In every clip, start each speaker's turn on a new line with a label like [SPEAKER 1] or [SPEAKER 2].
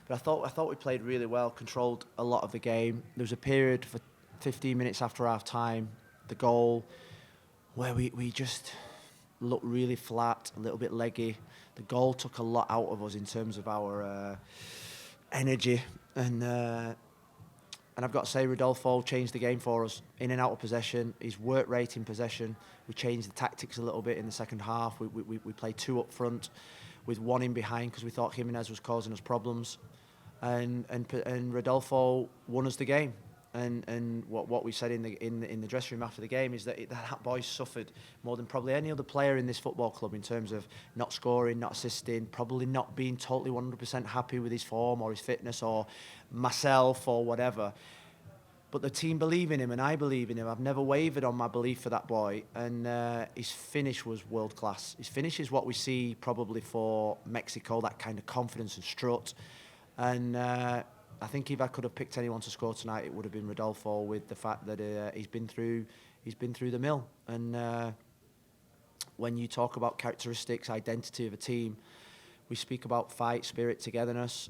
[SPEAKER 1] But I thought we played really well, controlled a lot of the game. There was a period for 15 minutes after half time, the goal, where we just looked really flat, a little bit leggy. The goal took a lot out of us in terms of our energy, and I've got to say, Rodolfo changed the game for us. In and out of possession, his work rate in possession. We changed the tactics a little bit in the second half. We played two up front with one in behind because we thought Jimenez was causing us problems. And Rodolfo won us the game. And what we said in the dressing room after the game is that boy suffered more than probably any other player in this football club in terms of not scoring, not assisting, probably not being totally 100% happy with his form or his fitness or myself or whatever. But the team believe in him, and I believe in him. I've never wavered on my belief for that boy, and his finish was world class. His finish is what we see probably for Mexico, that kind of confidence and strut. And I think if I could have picked anyone to score tonight, it would have been Rodolfo, with the fact that he's been through the mill. And when you talk about characteristics, identity of a team, we speak about fight, spirit, togetherness,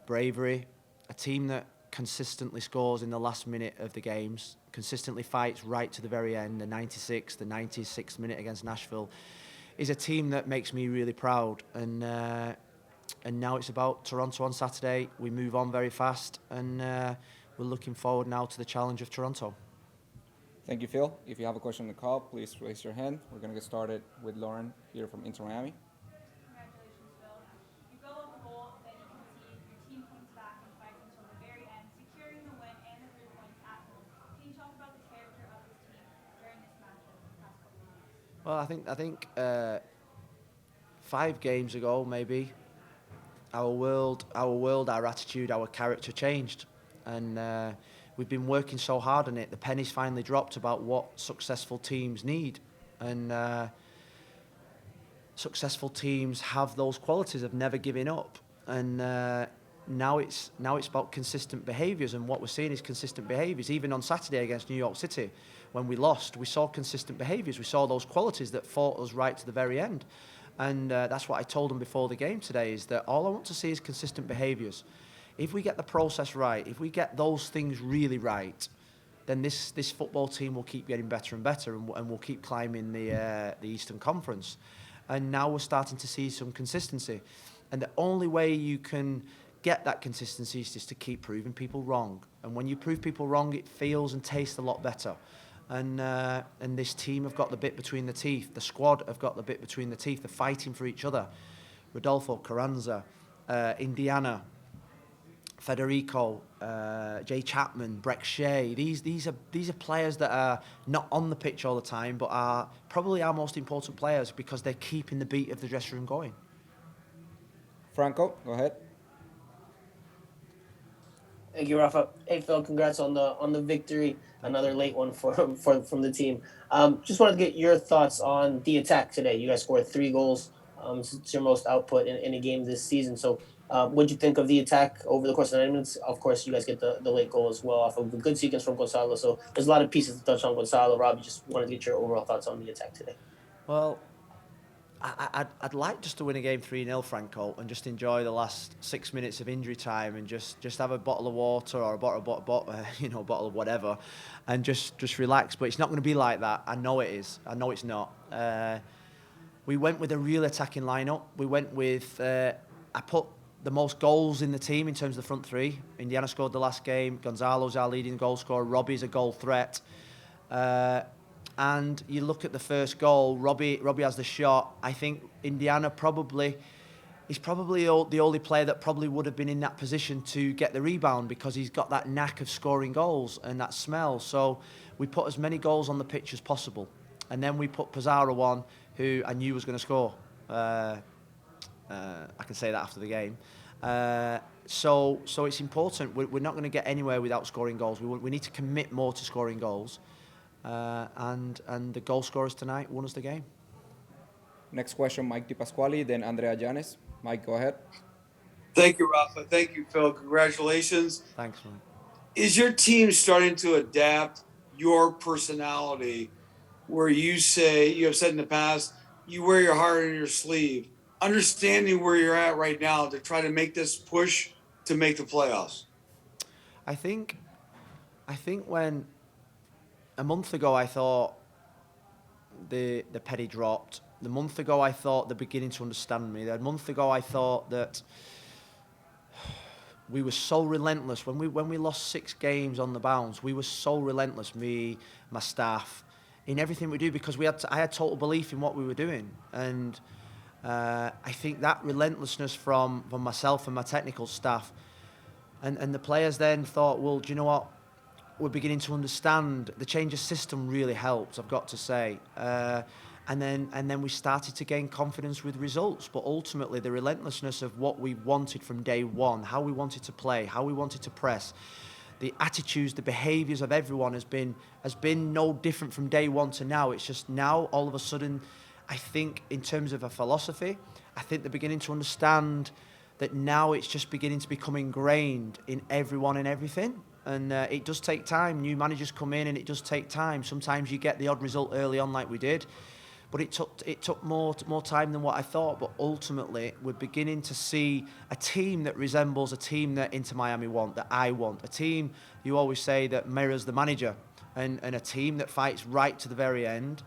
[SPEAKER 1] bravery. A team that consistently scores in the last minute of the games, consistently fights right to the very end, the 96th, the 96th minute against Nashville, is a team that makes me really proud. And now it's about Toronto on Saturday. We move on very fast, and we're looking forward now to the challenge of Toronto.
[SPEAKER 2] Thank you, Phil. If you have a question on the call, please raise your hand. We're going to get started with Lauren here from Inter Miami.
[SPEAKER 3] Congratulations, Phil. You go on the goal, then you concede. Your team comes back and fights until the very end, securing the win and the 3 points at home. Can you talk about the character of this team during this matchup in the past couple of months?
[SPEAKER 1] Well, I think 5 games ago, maybe, our world, our attitude, our character changed, and we've been working so hard on it. The penny's finally dropped about what successful teams need, and successful teams have those qualities of never giving up. And now it's about consistent behaviours, and what we're seeing is consistent behaviours. Even on Saturday against New York City, when we lost, we saw consistent behaviours. We saw those qualities that fought us right to the very end. And that's what I told them before the game today, is that all I want to see is consistent behaviours. If we get the process right, if we get those things really right, then this football team will keep getting better and better, and we'll keep climbing the Eastern Conference. And now we're starting to see some consistency. And the only way you can get that consistency is just to keep proving people wrong. And when you prove people wrong, it feels and tastes a lot better. And this team have got the bit between the teeth. The squad have got the bit between the teeth. They're fighting for each other. Rodolfo, Carranza, Indiana, Federico, Jay Chapman, Breck Shea. These are players that are not on the pitch all the time, but are probably our most important players because they're keeping the beat of the dressing room going.
[SPEAKER 2] Franco, go ahead.
[SPEAKER 4] Thank you, Rafa. Hey, Phil, congrats on the victory. Another late one from the team. Just wanted to get your thoughts on the attack today. You guys scored 3 goals. It's your most output in a game this season. So what'd you think of the attack over the course of 9 minutes? Of course, you guys get the late goal as well off of a good sequence from Gonzalo. So there's a lot of pieces to touch on Gonzalo. Robbie, just wanted to get your overall thoughts on the attack today.
[SPEAKER 1] Well, I'd like just to win a game 3-0, Franco, and just enjoy the last 6 minutes of injury time and just have a bottle of water or a bottle of whatever, and just relax. But it's not going to be like that. I know it is. I know it's not. We went with a real attacking lineup. We went with I put the most goals in the team in terms of the front three. Indiana scored the last game. Gonzalo's our leading goal scorer. Robbie's a goal threat. And you look at the first goal, Robbie has the shot. I think Indiana he's probably the only player that probably would have been in that position to get the rebound, because he's got that knack of scoring goals and that smell. So we put as many goals on the pitch as possible. And then we put Pizarro on, who I knew was going to score. I can say that after the game. So it's important. We're not going to get anywhere without scoring goals. We need to commit more to scoring goals. And the goal scorers tonight won us the game.
[SPEAKER 2] Next question, Mike DiPasquale, then Andrea Llanes. Mike, go ahead.
[SPEAKER 5] Thank you, Rafa. Thank you, Phil. Congratulations.
[SPEAKER 1] Thanks, man.
[SPEAKER 5] Is your team starting to adapt your personality, where you have said in the past, you wear your heart on your sleeve, understanding where you're at right now to try to make this push to make the playoffs?
[SPEAKER 1] I think when a month ago I thought the penny dropped. The month ago I thought they're beginning to understand me. A month ago I thought that we were so relentless when we lost 6 games on the bounce. We were so relentless, me, my staff, in everything we do, because I had total belief in what we were doing, and I think that relentlessness from myself and my technical staff, and the players then thought, well, do you know what? We're beginning to understand. The change of system really helped, I've got to say. And then we started to gain confidence with results. But ultimately, the relentlessness of what we wanted from day one, how we wanted to play, how we wanted to press, the attitudes, the behaviours of everyone has been no different from day one to now. It's just now, all of a sudden, I think in terms of a philosophy, I think they're beginning to understand that now it's just beginning to become ingrained in everyone and everything. And it does take time. New managers come in and it does take time. Sometimes you get the odd result early on like we did. But it took more time than what I thought. But ultimately, we're beginning to see a team that resembles a team that Inter Miami want, that I want. A team, you always say, that mirrors the manager. And a team that fights right to the very end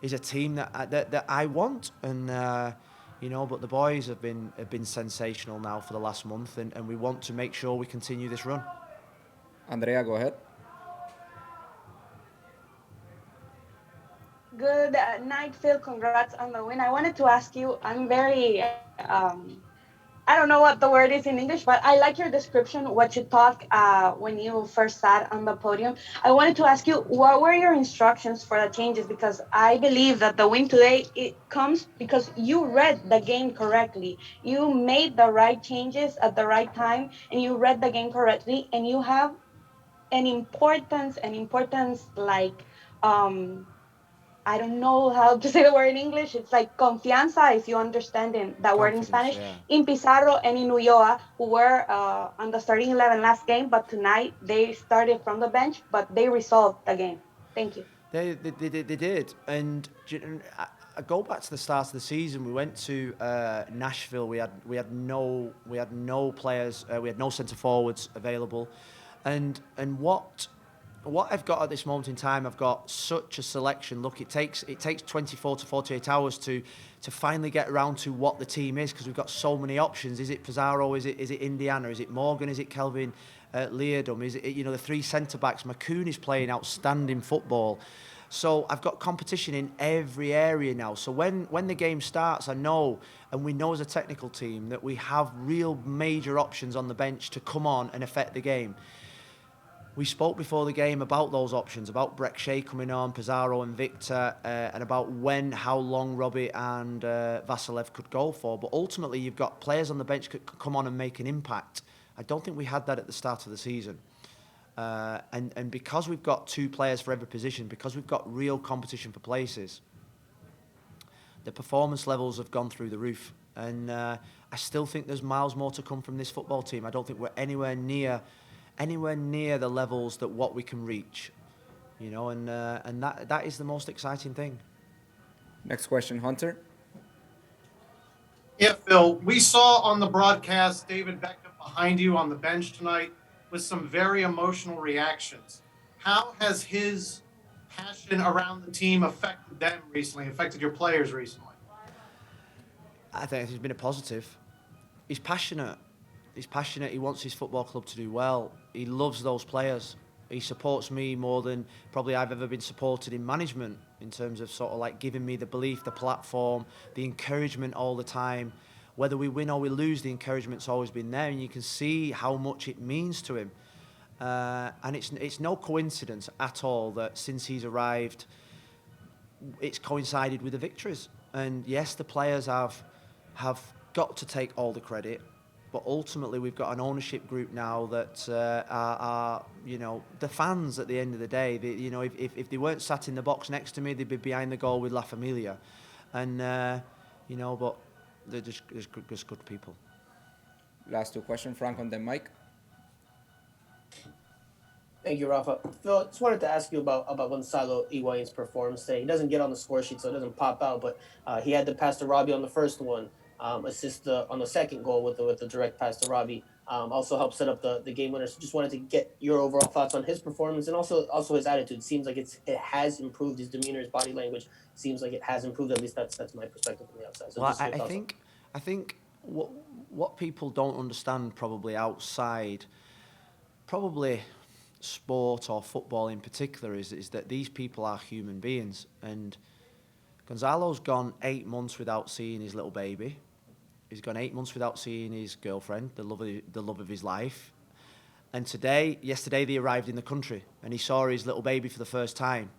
[SPEAKER 1] is a team that I want. And, but the boys have been sensational now for the last month. And we want to make sure we continue this run.
[SPEAKER 2] Andrea, go ahead.
[SPEAKER 6] Good night, Phil. Congrats on the win. I wanted to ask you, I'm very, I don't know what the word is in English, but I like your description, what you talk when you first sat on the podium. I wanted to ask you, what were your instructions for the changes? Because I believe that the win today, it comes because you read the game correctly. You made the right changes at the right time, and you read the game correctly, and you have an importance like, I don't know how to say the word in English. It's like confianza, if you understand that word in Spanish,
[SPEAKER 1] yeah.
[SPEAKER 6] in Pizarro and in Ulloa, who were on the starting 11 last game, but tonight they started from the bench, but they resolved the game. Thank you.
[SPEAKER 1] They did. And I go back to the start of the season. We went to Nashville. We had no players. We had no centre forwards available, and what I've got at this moment in time, I've got such a selection. Look, it takes 24 to 48 hours to finally get around to what the team is, because we've got so many options. Is it Pizarro? Is it Indiana? Is it Morgan? Is it Kelvin Leardom? Is it the 3 centre backs? McCoon is playing outstanding football. So I've got competition in every area now. So when the game starts, I know, and we know as a technical team, that we have real major options on the bench to come on and affect the game. We spoke before the game about those options, about Breck Shea coming on, Pizarro and Victor, and about how long Robbie and Vasilev could go for. But ultimately, you've got players on the bench that could come on and make an impact. I don't think we had that at the start of the season. And because we've got 2 players for every position, because we've got real competition for places, the performance levels have gone through the roof. And I still think there's miles more to come from this football team. I don't think we're anywhere near the levels that what we can reach, and that is the most exciting thing.
[SPEAKER 2] Next question, Hunter.
[SPEAKER 7] Yeah, Phil, we saw on the broadcast David Beckham behind you on the bench tonight with some very emotional reactions. How has his passion around the team affected your players recently?
[SPEAKER 1] I think it's been a positive. He's passionate. He wants his football club to do well. He loves those players. He supports me more than probably I've ever been supported in management, in terms of sort of like giving me the belief, the platform, the encouragement all the time. Whether we win or we lose, the encouragement's always been there, and you can see how much it means to him. And it's no coincidence at all that since he's arrived, it's coincided with the victories. And yes, the players have got to take all the credit. But ultimately, we've got an ownership group now that are the fans at the end of the day. If they weren't sat in the box next to me, they'd be behind the goal with La Familia. And, but they're just good people.
[SPEAKER 2] Last 2 questions, Frank on the mic.
[SPEAKER 4] Thank you, Rafa. Phil, just wanted to ask you about Salou Ewan's performance today. He doesn't get on the score sheet, so it doesn't pop out, but he had to pass to Robbie on the first one. assist on the second goal with the direct pass to Robbie. Also helped set up the game winner. So just wanted to get your overall thoughts on his performance and also his attitude. Seems like it has improved. His demeanor, his body language seems like it has improved. At least that's my perspective from the outside. So
[SPEAKER 1] Well,
[SPEAKER 4] just your thoughts.
[SPEAKER 1] I think what people don't understand probably outside, probably sport or football in particular, is that these people are human beings. And Gonzalo's gone 8 months without seeing his little baby. He's gone 8 months without seeing his girlfriend, the love of his life. And yesterday they arrived in the country and he saw his little baby for the first time.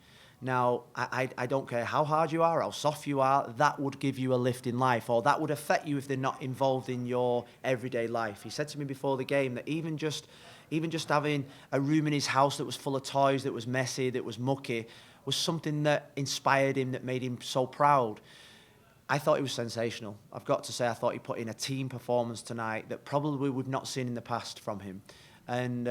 [SPEAKER 1] Now, I don't care how hard you are, how soft you are, that would give you a lift in life, or that would affect you if they're not involved in your everyday life. He said to me before the game that even just having a room in his house that was full of toys, that was messy, that was mucky, was something that inspired him, that made him so proud. I thought he was sensational. I've got to say, I thought he put in a team performance tonight that probably we've not seen in the past from him. And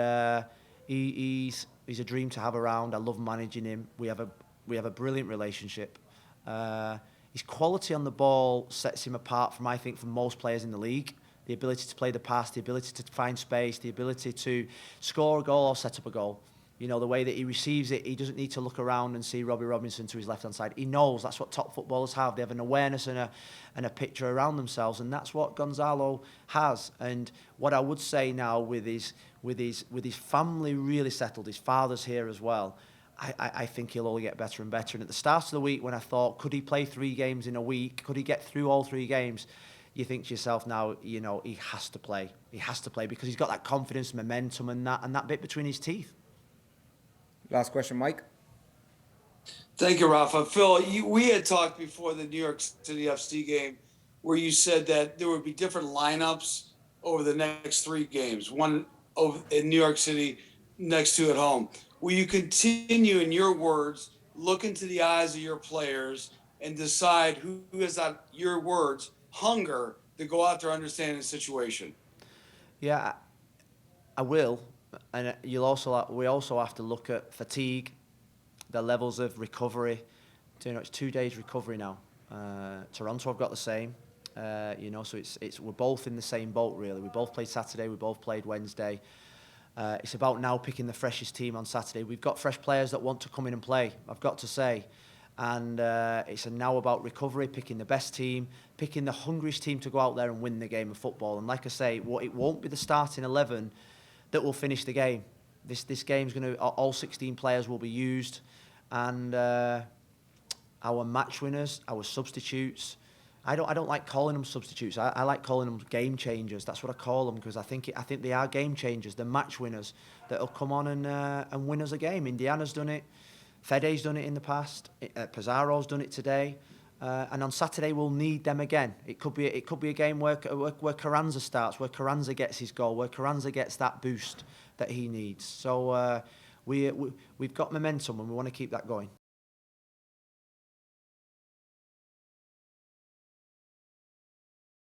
[SPEAKER 1] he's a dream to have around. I love managing him. We have a brilliant relationship. His quality on the ball sets him apart from most players in the league. The ability to play the pass, the ability to find space, the ability to score a goal or set up a goal. You know, the way that he receives it, he doesn't need to look around and see Robbie Robinson to his left-hand side. He knows that's what top footballers have. They have an awareness and a picture around themselves, and that's what Gonzalo has. And what I would say now with his family really settled, his father's here as well, I think he'll only get better and better. And at the start of the week, when I thought, could he play 3 games in a week? Could he get through all 3 games? You think to yourself now, you know, he has to play. He has to play because he's got that confidence, momentum, and that bit between his teeth.
[SPEAKER 2] Last question, Mike.
[SPEAKER 5] Thank you, Rafa. Phil, we had talked before the New York City FC game where you said that there would be different lineups over the next 3 games, one in New York City, next 2 at home. Will you continue, in your words, look into the eyes of your players and decide who has that, your words, hunger to go out there understanding the situation?
[SPEAKER 1] Yeah, I will. And we also have to look at fatigue, the levels of recovery. You know, it's 2 days recovery now. Toronto have got the same. You know, so we're both in the same boat really. We both played Saturday. We both played Wednesday. It's about now picking the freshest team on Saturday. We've got fresh players that want to come in and play, I've got to say. And it's now about recovery, picking the best team, picking the hungriest team to go out there and win the game of football. And like I say, it won't be the starting 11 that will finish the game. This game's going to, all 16 players will be used, and our match winners, our substitutes. I don't like calling them substitutes. I like calling them game changers. That's what I call them because I think they are game changers. The match winners that'll come on and win us a game. Indiana's done it. Fede's done it in the past. Pizarro's done it today. And on Saturday we'll need them again. It could be a game where Carranza starts, where Carranza gets his goal, where Carranza gets that boost that he needs. So we've got momentum and we want to keep that going.